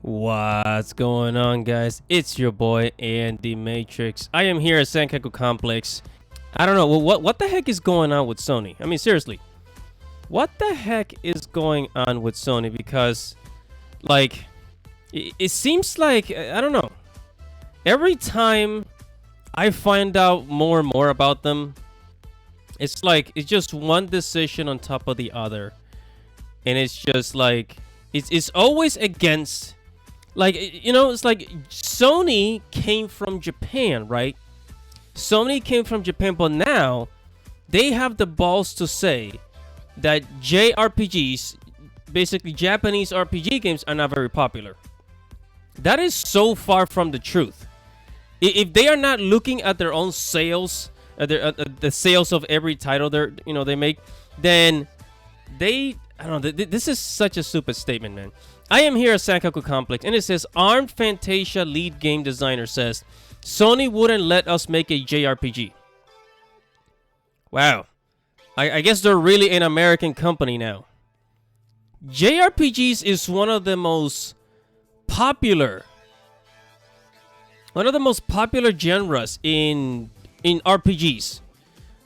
What's going on, guys? It's your boy Andy Matrix. I am here at Sankaku Complex. I don't know what the heck is going on with Sony. I mean, seriously, what the heck is going on with Sony? Because, like, it seems like I don't know. Every time I find out more and more about them, it's like it's just one decision on top of the other, and it's just like it's always against. Like, you know, it's like Sony came from Japan, right? Sony came from Japan, but now they have the balls to say that JRPGs, basically Japanese RPG games, are not very popular. That is so far from the truth. If they are not looking at their own sales, the sales of every title they make, then I don't know. This is such a stupid statement, man. I am here at Sankaku Complex, and it says, Armed Fantasia lead game designer says, Sony wouldn't let us make a JRPG. Wow. I guess they're really an American company now. JRPGs is one of the most popular genres in RPGs.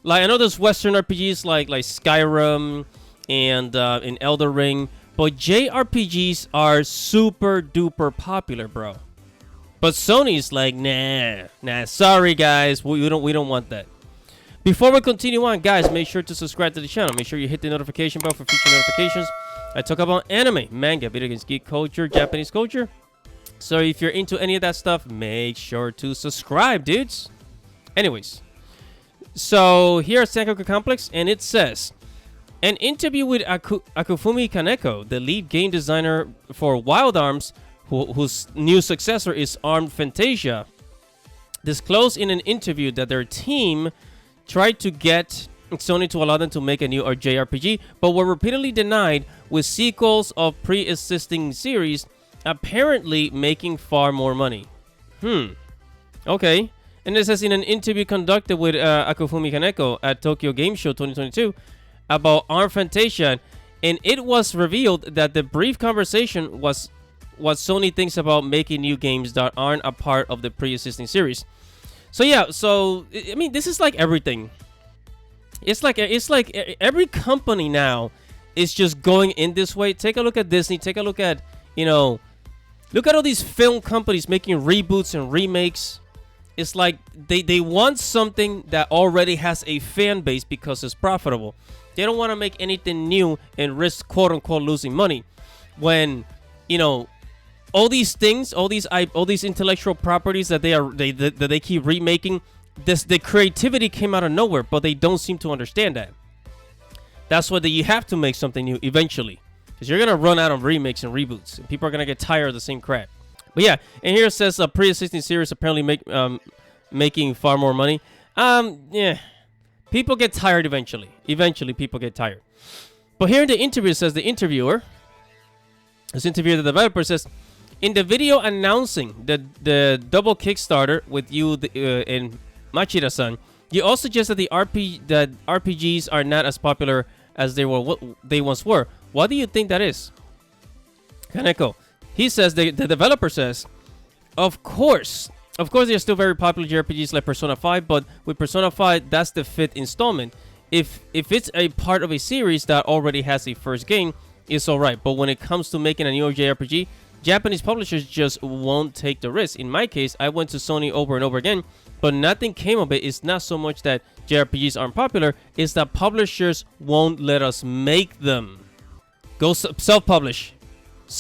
Like, I know there's Western RPGs like Skyrim and in Elder Ring. But JRPGs are super duper popular, bro. But Sony's like, nah, sorry guys, we don't want that. Before we continue on, guys, make sure to subscribe to the channel. Make sure you hit the notification bell for future notifications. I talk about anime, manga, video games, geek culture, Japanese culture. So if you're into any of that stuff, make sure to subscribe, dudes. Anyways, so here at Sankaku Complex, and it says, an interview with Akufumi Kaneko, the lead game designer for Wild Arms, whose new successor is Armed Fantasia, disclosed in an interview that their team tried to get Sony to allow them to make a new JRPG, but were repeatedly denied, with sequels of pre-existing series apparently making far more money. Okay. And it says, in an interview conducted with Akufumi Kaneko at Tokyo Game Show 2022, about Armed Fantasia, and it was revealed that the brief conversation was what Sony thinks about making new games that aren't a part of the pre-existing series. So yeah, I mean, this is like everything. It's like every company now is just going in this way. Take a look at Disney. Take a look at, look at all these film companies making reboots and remakes. It's like they want something that already has a fan base because it's profitable. They don't want to make anything new and risk, quote unquote, losing money. When, all these things, all these intellectual properties that they keep remaking, the creativity came out of nowhere, but they don't seem to understand that. That's why you have to make something new eventually, because you're gonna run out of remakes and reboots, and people are gonna get tired of the same crap. But yeah, and here it says a pre-existing series apparently making far more money. Yeah. People get tired eventually. Eventually, people get tired. But here in the interview, it says the developer says, in the video announcing the double Kickstarter with you and Machida-san, you also suggested that RPGs are not as popular as they once were. What do you think that is? Kaneko. He says, the developer says, Of course, they're still very popular JRPGs like Persona 5, but with Persona 5, that's the 5th installment. If it's a part of a series that already has a first game, it's alright. But when it comes to making a new JRPG, Japanese publishers just won't take the risk. In my case, I went to Sony over and over again, but nothing came of it. It's not so much that JRPGs aren't popular, it's that publishers won't let us make them. Go self-publish.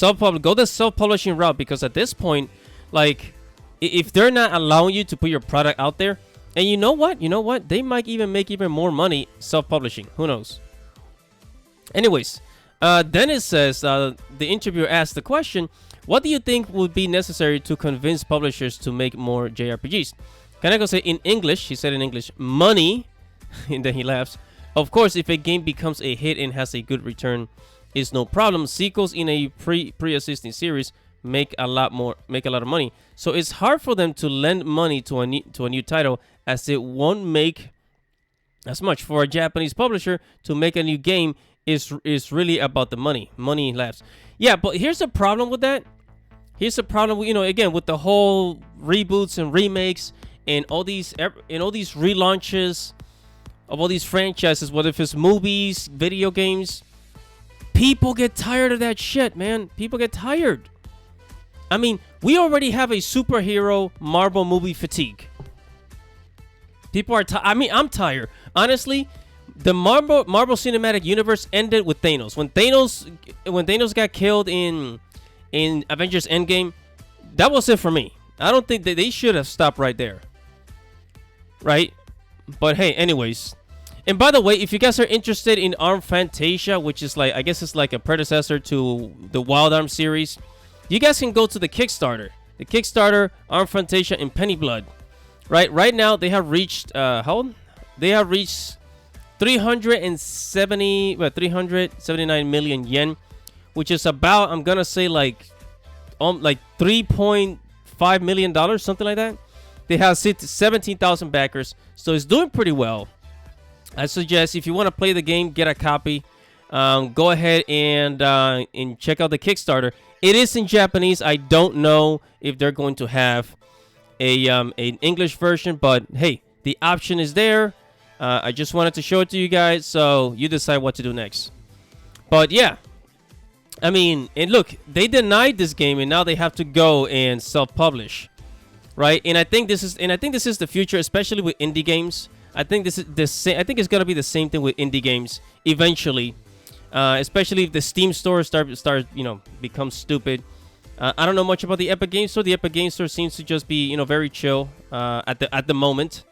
Go the self-publishing route, because at this point, like, if they're not allowing you to put your product out there, and you know what? They might even make even more money self-publishing. Who knows? Anyways, then it says, the interviewer asked the question, what do you think would be necessary to convince publishers to make more JRPGs? Kaneko said in English, money, and then he laughs. Of course, if a game becomes a hit and has a good return, it's no problem. Sequels in a pre-existing series make a lot of money. So it's hard for them to lend money to a new title, as it won't make as much. For a Japanese publisher to make a new game is really about the money. Money laughs. Yeah, but here's the problem with that. here's the problem, again, with the whole reboots and remakes and all these relaunches of all these franchises, whether if it's movies, video games. People get tired of that shit, man. People get tired. I mean, we already have a superhero Marvel movie fatigue. People are I'm tired. Honestly, the Marvel Cinematic Universe ended with Thanos. When Thanos got killed in Avengers Endgame, that was it for me. I don't think that they should have stopped right there. Right? But hey, anyways. And by the way, if you guys are interested in Arm Fantasia, which is like, I guess it's like a predecessor to the Wild Arm series, you guys can go to the Kickstarter. The Kickstarter, Arm Fantasia and Penny Blood. Right now, they have reached, They have reached 379 million yen, which is about, I'm gonna say like $3.5 million, something like that. They have 17,000 backers, so it's doing pretty well. I suggest if you want to play the game, get a copy. Go ahead and check out the Kickstarter. It is in Japanese. I don't know if they're going to have an English version, but hey, the option is there. I just wanted to show it to you guys, so you decide what to do next. But yeah, I mean, and look, they denied this game, and now they have to go and self-publish, right? And I think this is the future, especially with indie games. I think this is the same. I think it's gonna be the same thing with indie games eventually, especially if the Steam store becomes stupid. I don't know much about the Epic Game Store. The Epic Game Store seems to just be very chill at the moment.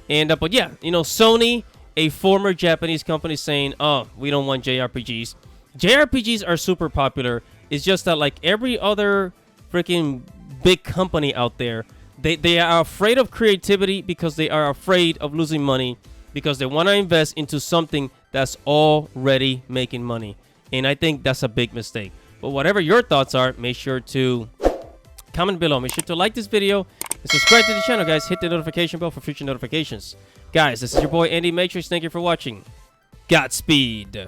And but yeah, Sony, a former Japanese company, saying, "Oh, we don't want JRPGs." JRPGs are super popular. It's just that like every other freaking big company out there, They are afraid of creativity because they are afraid of losing money, because they want to invest into something that's already making money. And I think that's a big mistake. But whatever your thoughts are, make sure to comment below. Make sure to like this video and subscribe to the channel, guys. Hit the notification bell for future notifications. Guys, this is your boy Andy Matrix. Thank you for watching. Godspeed.